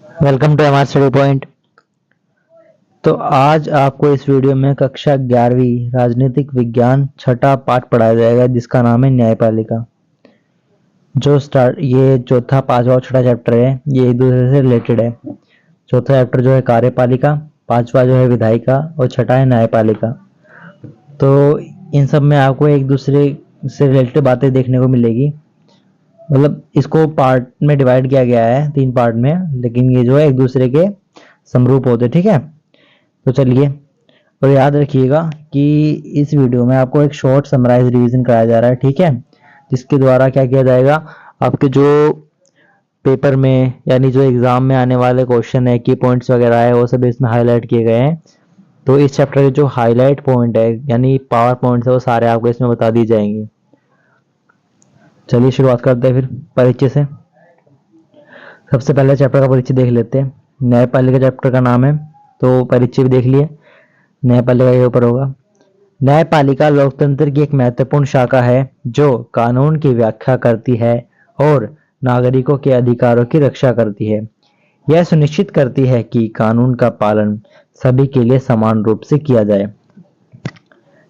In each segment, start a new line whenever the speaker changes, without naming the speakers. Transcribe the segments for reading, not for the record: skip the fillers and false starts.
Welcome to हमारा study point. तो आज आपको इस वीडियो में कक्षा 11वीं राजनीतिक विज्ञान छठा पाठ पढ़ाया जाएगा जिसका नाम है न्यायपालिका। ये चौथा पांचवा और छठा चैप्टर है, ये एक दूसरे से रिलेटेड है। चौथा चैप्टर जो है कार्यपालिका, पांचवा जो है विधायिका और छठा है न्यायपालिका। तो इन सब में आपको एक दूसरे से रिलेटेड बातें देखने को मिलेगी। मतलब इसको पार्ट में डिवाइड किया गया है, 3 पार्ट में, लेकिन ये जो है एक दूसरे के समरूप होते, ठीक है। तो चलिए, और याद रखिएगा कि इस वीडियो में आपको एक शॉर्ट समराइज रिवीजन कराया जा रहा है, ठीक है, जिसके द्वारा क्या किया जाएगा, आपके जो पेपर में यानी जो एग्जाम में आने वाले क्वेश्चन है, की पॉइंट्स वगैरह है, वो सब इसमें हाईलाइट किए गए हैं। तो इस चैप्टर के जो हाईलाइट पॉइंट है यानी पावर पॉइंट्स है, वो सारे आपको इसमें बता दी जाएंगे। चलिए शुरुआत करते हैं फिर परिचय से। सबसे पहले चैप्टर का परिचय देख लेते हैं। न्यायपालिका चैप्टर का नाम है, तो परिचय भी देख लिए। न्यायपालिका के ऊपर होगा। न्यायपालिका लोकतंत्र की एक महत्वपूर्ण शाखा है जो कानून की व्याख्या करती है और नागरिकों के अधिकारों की रक्षा करती है। यह सुनिश्चित करती है कि कानून का पालन सभी के लिए समान रूप से किया जाए।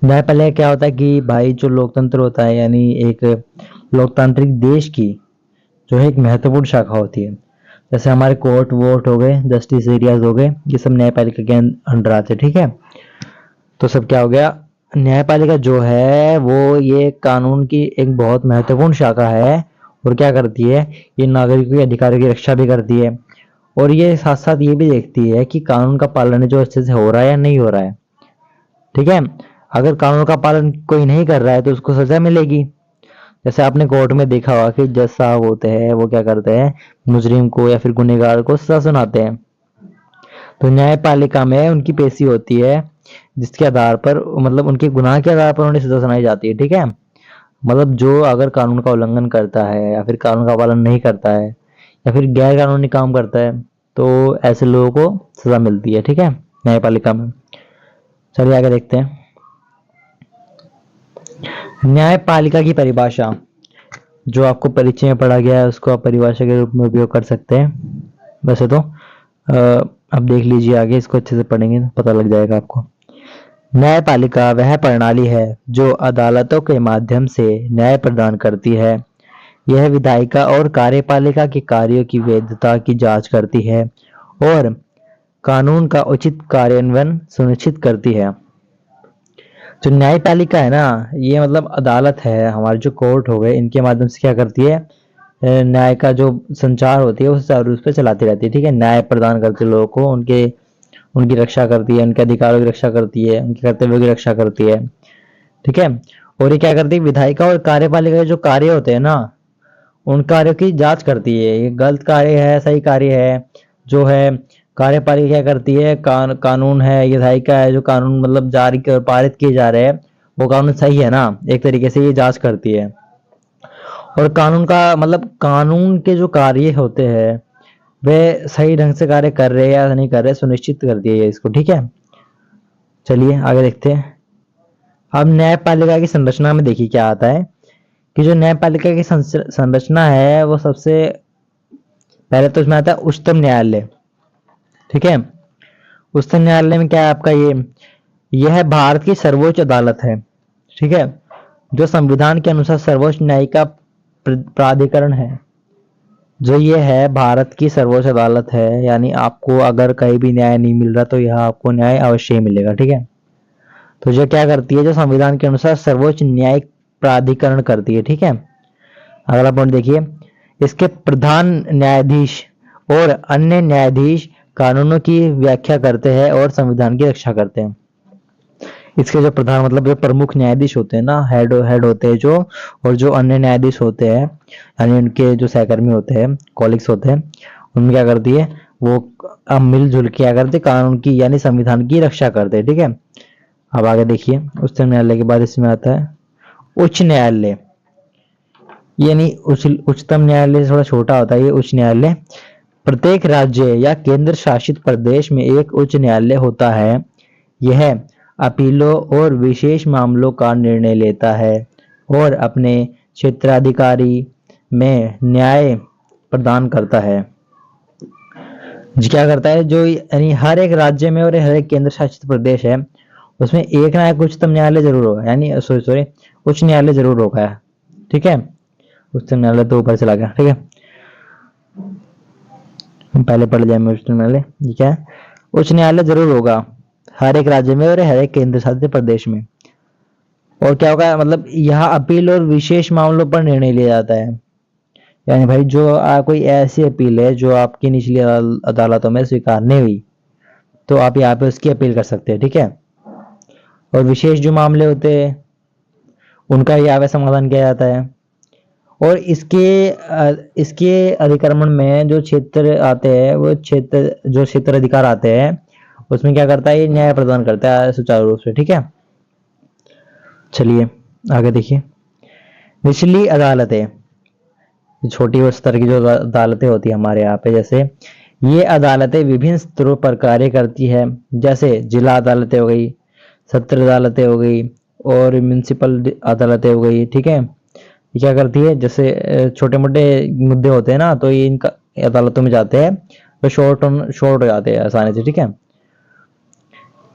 न्यायपालिका क्या होता है कि भाई जो लोकतंत्र होता है यानी एक लोकतांत्रिक देश की जो है एक महत्वपूर्ण शाखा होती है। जैसे हमारे कोर्ट वोट हो गए, जस्टिस एरियाज हो गए, ये सब न्यायपालिका के अंडर आते हैं, ठीक है। तो सब क्या हो गया, न्यायपालिका जो है वो ये कानून की एक बहुत महत्वपूर्ण शाखा है और क्या करती है, ये नागरिकों के अधिकारों की रक्षा भी करती है और ये साथ साथ ये भी देखती है कि कानून का पालन जो अच्छे से हो रहा है या नहीं हो रहा है, ठीक है। अगर कानून का पालन कोई नहीं कर रहा है तो उसको सजा मिलेगी। जैसे आपने कोर्ट में देखा होगा कि जज साहब होते हैं, वो क्या करते हैं, मुजरिम को या फिर गुनहगार को सजा सुनाते हैं। तो न्यायपालिका में उनकी पेशी होती है जिसके आधार पर मतलब उनके गुनाह के आधार पर उन्हें सजा सुनाई जाती है, ठीक है। मतलब जो अगर कानून का उल्लंघन करता है या फिर कानून का पालन नहीं करता है या फिर गैर कानूनी काम करता है तो ऐसे लोगों को सजा मिलती है, ठीक है, न्यायपालिका में। चलिए आगे देखते हैं। न्यायपालिका की परिभाषा जो आपको परिचय में पढ़ा गया है उसको आप परिभाषा के रूप में उपयोग कर सकते हैं। वैसे तो अब देख लीजिए आगे, इसको अच्छे से पढ़ेंगे तो पता लग जाएगा आपको। न्यायपालिका वह प्रणाली है जो अदालतों के माध्यम से न्याय प्रदान करती है। यह विधायिका और कार्यपालिका के कार्यों की वैधता की जांच करती है और कानून का उचित कार्यान्वयन सुनिश्चित करती है। जो न्यायपालिका है ना, ये मतलब अदालत है, हमारे जो कोर्ट हो गए, इनके माध्यम से क्या करती है, न्याय का जो संचार होती है उस चारों रूप पे चलाती रहती है, ठीक है। न्याय प्रदान करती है लोगों को, उनकी रक्षा करती है, उनके अधिकारों की रक्षा करती है, उनके कर्तव्यों की रक्षा करती है, ठीक है। और ये क्या करती है, विधायिका और कार्यपालिका के जो कार्य होते हैं ना, उन कार्यों की जांच करती है, ये गलत कार्य है सही कार्य है जो है। कार्यपालिका क्या करती है, कानून है, विधायिका है, जो कानून मतलब जारी कर पारित किए जा रहे हैं वो कानून सही है ना, एक तरीके से ये जांच करती है। और कानून का मतलब कानून के जो कार्य होते हैं वे सही ढंग से कार्य कर रहे हैं या नहीं कर रहे, सुनिश्चित करती है ये इसको, ठीक है। चलिए आगे देखते हैं। अब न्यायपालिका की संरचना में देखिए क्या आता है कि जो न्यायपालिका की संरचना है वो सबसे पहले तो इसमें आता है उच्चतम न्यायालय, ठीक है। उच्चतम न्यायालय में क्या है आपका, यह भारत की सर्वोच्च अदालत है, ठीक है, जो संविधान के अनुसार सर्वोच्च न्यायिक प्राधिकरण है। जो ये है भारत की सर्वोच्च अदालत है, यानी आपको अगर कहीं भी न्याय नहीं मिल रहा तो यहाँ आपको न्याय अवश्य ही मिलेगा, ठीक है। तो जो क्या करती है, जो संविधान के अनुसार सर्वोच्च न्यायिक प्राधिकरण करती है, ठीक है। अगला पॉइंट देखिए, इसके प्रधान न्यायाधीश और अन्य न्यायाधीश कानूनों की व्याख्या करते हैं और संविधान की रक्षा करते हैं। इसके जो प्रधान मतलब जो प्रमुख न्यायाधीश होते हैं ना, हेड होते हैं जो, और जो अन्य न्यायाधीश होते हैं यानी उनके जो सहकर्मी होते हैं, कॉलिग्स होते हैं, उनमें क्या करती है वो अब मिलजुल के क्या करते, कानून की यानी संविधान की रक्षा करते हैं, ठीक है। अब आगे देखिए, उच्चतम न्यायालय के बाद इसमें आता है उच्च न्यायालय, यानी उच्चतम न्यायालय थोड़ा छोटा होता है, ये उच्च न्यायालय। प्रत्येक राज्य या केंद्र शासित प्रदेश में एक उच्च न्यायालय होता है। यह अपीलों और विशेष मामलों का निर्णय लेता है और अपने क्षेत्राधिकारी में न्याय प्रदान करता है। जी क्या करता है, जो यानी हर एक राज्य में और हर एक केंद्र शासित प्रदेश है उसमें एक ना एक उच्चतम न्यायालय जरूर होगा, यानी सॉरी सॉरी उच्च न्यायालय जरूर होगा। ठीक है, उच्चतम न्यायालय तो ऊपर चला गया। ठीक है, हम पहले पढ़ जाएंगे उच्चतम न्यायालय। ये क्या है, उच्च न्यायालय जरूर होगा हर एक राज्य में और हर एक केंद्र शासित प्रदेश में। और क्या होगा, मतलब यहाँ अपील और विशेष मामलों पर निर्णय लिया जाता है। यानी भाई जो कोई ऐसी अपील है जो आपकी निचली अदालतों में स्वीकार नहीं हुई, तो आप यहाँ पे उसकी अपील कर सकते हैं। ठीक है, और विशेष जो मामले होते हैं उनका यहाँ पे समाधान किया जाता है। और इसके अधिक्रमण में जो क्षेत्र आते हैं, वो क्षेत्र जो क्षेत्र अधिकार आते हैं उसमें क्या करता है, ये न्याय प्रदान करता है सुचारू रूप से। ठीक है, चलिए आगे देखिए। निचली अदालतें, छोटी स्तर की जो अदालतें होती है हमारे यहाँ पे, जैसे ये अदालतें विभिन्न स्तरों पर कार्य करती है। जैसे जिला अदालतें हो गई, सत्र अदालतें हो गई और म्युनिसिपल अदालतें हो गई। ठीक है, ये क्या करती है, जैसे छोटे मोटे मुद्दे होते हैं ना, तो ये इनका अदालतों में जाते हैं तो शॉर्ट हो जाते हैं आसानी से। ठीक है,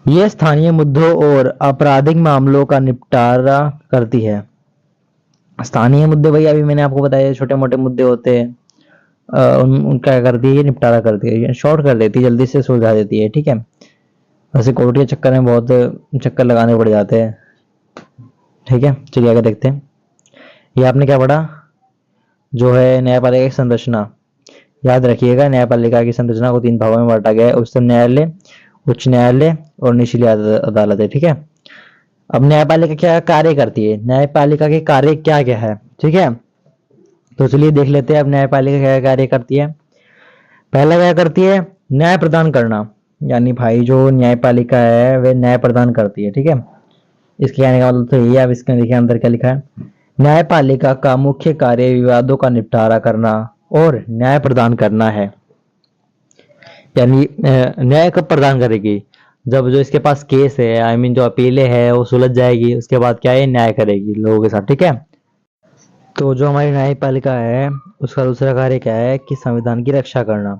ये स्थानीय मुद्दों और आपराधिक मामलों का निपटारा करती है। स्थानीय मुद्दे भाई अभी मैंने आपको बताया, छोटे मोटे मुद्दे होते हैं, उनका क्या करती है, ये निपटारा करती है, शॉर्ट कर देती है, जल्दी से सुलझा देती है। ठीक है, वैसे कोर्ट के चक्कर में बहुत चक्कर लगाने पड़ जाते हैं। ठीक है, चलिए आगे देखते हैं। ये आपने क्या पढ़ा, जो है न्यायपालिका की संरचना। याद रखिएगा, न्यायपालिका की संरचना को 3 भागों में बांटा गया है, उच्चतम न्यायालय, उच्च न्यायालय और निचली अदालतें। ठीक है, अब न्यायपालिका क्या कार्य करती है, न्यायपालिका के कार्य क्या क्या है। ठीक है, तो चलिए देख लेते हैं अब न्यायपालिका क्या कार्य करती है। पहला क्या करती है, न्याय प्रदान करना। यानी भाई जो न्यायपालिका है वह न्याय प्रदान करती है। ठीक है, इसके कहने का मतलब तो यही है। अब इसके देखिए अंदर क्या लिखा है, न्यायपालिका का मुख्य कार्य विवादों का निपटारा करना और न्याय प्रदान करना है। यानी न्याय कब प्रदान करेगी, जब जो इसके पास केस है, आई मीन जो अपीलें है वो सुलझ जाएगी, उसके बाद क्या है, न्याय करेगी लोगों के साथ। ठीक है, तो जो हमारी न्यायपालिका है उसका दूसरा कार्य क्या है कि संविधान की रक्षा करना।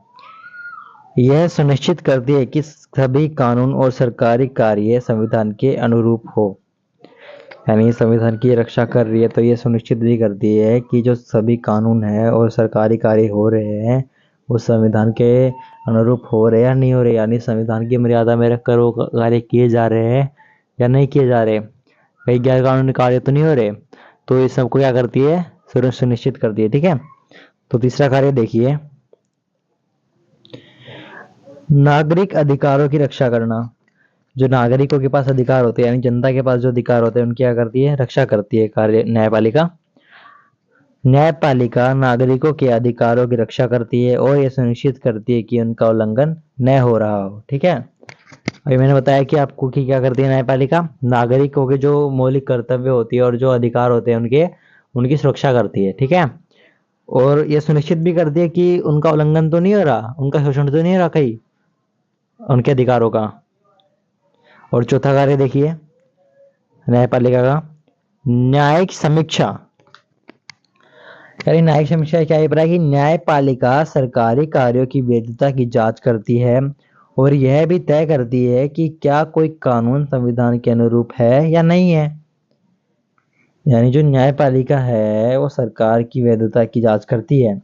यह सुनिश्चित करती है कि सभी कानून और सरकारी कार्य संविधान के अनुरूप हो। यानी संविधान की रक्षा कर रही है, तो ये सुनिश्चित भी करती है कि जो सभी कानून है और सरकारी कार्य हो रहे हैं वो संविधान के अनुरूप हो रहे या नहीं हो रहे, यानी संविधान की मर्यादा में रखकर वो कार्य किए जा रहे हैं या नहीं किए जा रहे, कई गैर कानूनी कार्य तो नहीं हो रहे। तो ये सबको क्या करती है, सुनिश्चित करती है। ठीक है, तो तीसरा कार्य देखिए, नागरिक अधिकारों की रक्षा करना। जो नागरिकों के पास अधिकार होते हैं, यानी जनता के पास जो अधिकार होते हैं उनकी क्या करती है, रक्षा करती है कार्य न्यायपालिका। न्यायपालिका नागरिकों के अधिकारों की रक्षा करती है और यह सुनिश्चित करती है कि उनका उल्लंघन न हो रहा हो। ठीक है, अभी मैंने बताया कि आपको कि क्या करती है न्यायपालिका, नागरिकों के जो मौलिक कर्तव्य होती है और जो अधिकार होते हैं उनके उनकी सुरक्षा करती है। ठीक है, और यह सुनिश्चित भी करती है कि उनका उल्लंघन तो नहीं हो रहा, उनका शोषण तो नहीं हो रहा कहीं उनके अधिकारों का। और चौथा कार्य देखिए न्यायपालिका का, न्यायिक समीक्षा। यानी न्यायिक समीक्षा क्या है कि न्यायपालिका सरकारी कार्यों की वैधता की जांच करती है और यह भी तय करती है कि क्या कोई कानून संविधान के अनुरूप है या नहीं है। यानी जो न्यायपालिका है वो सरकार की वैधता की जांच करती है,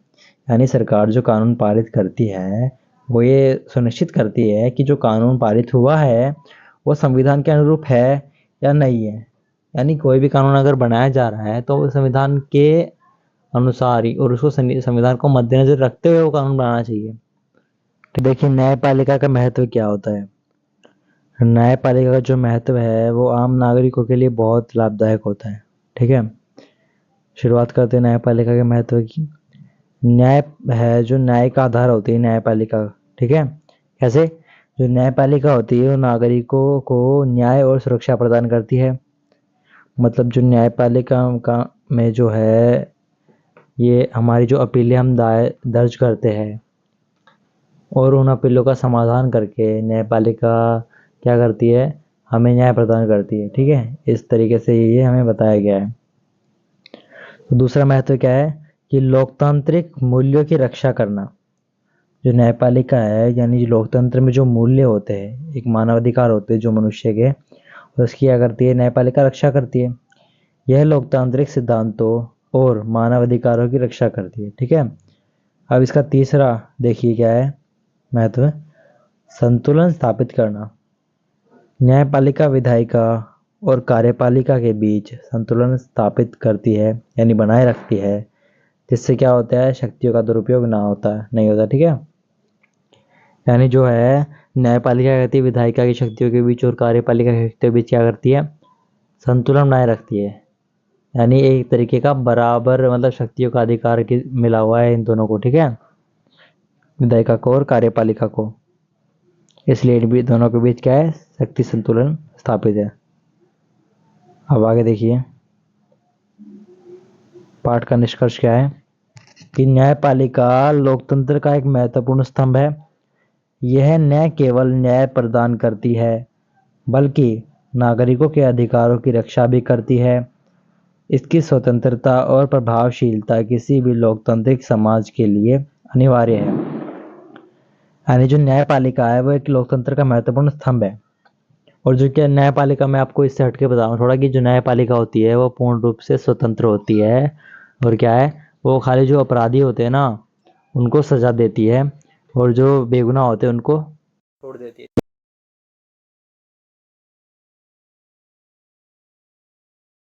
यानी सरकार जो कानून पारित करती है वो ये सुनिश्चित करती है कि जो कानून पारित हुआ है वो संविधान के अनुरूप है या नहीं है। यानी कोई भी कानून अगर बनाया जा रहा है तो वो संविधान के अनुसार ही और उसको संविधान को मद्देनजर रखते हुए वो कानून बनाना चाहिए। तो देखिए न्यायपालिका का महत्व क्या होता है। न्यायपालिका का जो महत्व है वो आम नागरिकों के लिए बहुत लाभदायक होता है। ठीक है, शुरुआत करते हैं न्यायपालिका के महत्व की। न्याय है जो न्याय का आधार होती है न्यायपालिका। ठीक है, कैसे, जो न्यायपालिका होती है वो नागरिकों को न्याय और सुरक्षा प्रदान करती है। मतलब जो न्यायपालिका का में जो है ये हमारी जो अपीलें हम दर्ज करते हैं और उन अपीलों का समाधान करके न्यायपालिका क्या करती है, हमें न्याय प्रदान करती है। ठीक है, इस तरीके से ये हमें बताया गया है। तो दूसरा महत्व क्या है कि लोकतांत्रिक मूल्यों की रक्षा करना। जो न्यायपालिका है यानी जो लोकतंत्र में जो मूल्य होते हैं, एक मानवाधिकार होते हैं जो मनुष्य के, उसकी क्या करती है, न्यायपालिका रक्षा करती है। यह लोकतांत्रिक सिद्धांतों और मानवाधिकारों की रक्षा करती है। ठीक है, अब इसका तीसरा देखिए क्या है महत्व, संतुलन स्थापित करना। न्यायपालिका विधायिका और कार्यपालिका के बीच संतुलन स्थापित करती है यानी बनाए रखती है, जिससे क्या होता है, शक्तियों का दुरुपयोग ना होता है, नहीं होता। ठीक है, यानी जो है न्यायपालिका क्या करती है, विधायिका की शक्तियों के बीच और कार्यपालिका की शक्तियों के बीच क्या करती है, संतुलन बनाए रखती है। यानी एक तरीके का बराबर मतलब शक्तियों का अधिकार की मिला हुआ है इन दोनों को। ठीक है, विधायिका को और कार्यपालिका को, इसलिए इन दोनों के बीच क्या है, शक्ति संतुलन स्थापित है। अब आगे देखिए पाठ का निष्कर्ष क्या है कि न्यायपालिका लोकतंत्र का एक महत्वपूर्ण स्तंभ है। यह न केवल न्याय प्रदान करती है बल्कि नागरिकों के अधिकारों की रक्षा भी करती है। इसकी स्वतंत्रता और प्रभावशीलता किसी भी लोकतांत्रिक समाज के लिए अनिवार्य है। यानी जो न्यायपालिका है वो एक लोकतंत्र का महत्वपूर्ण स्तंभ है। और जो क्या न्यायपालिका, मैं आपको इससे हटके बताऊं थोड़ा कि जो न्यायपालिका होती है वो पूर्ण रूप से स्वतंत्र होती है, और क्या है, वो खाली जो अपराधी होते हैं ना उनको सजा देती है, और जो बेगुनाह होते हैं उनको छोड़ देती है।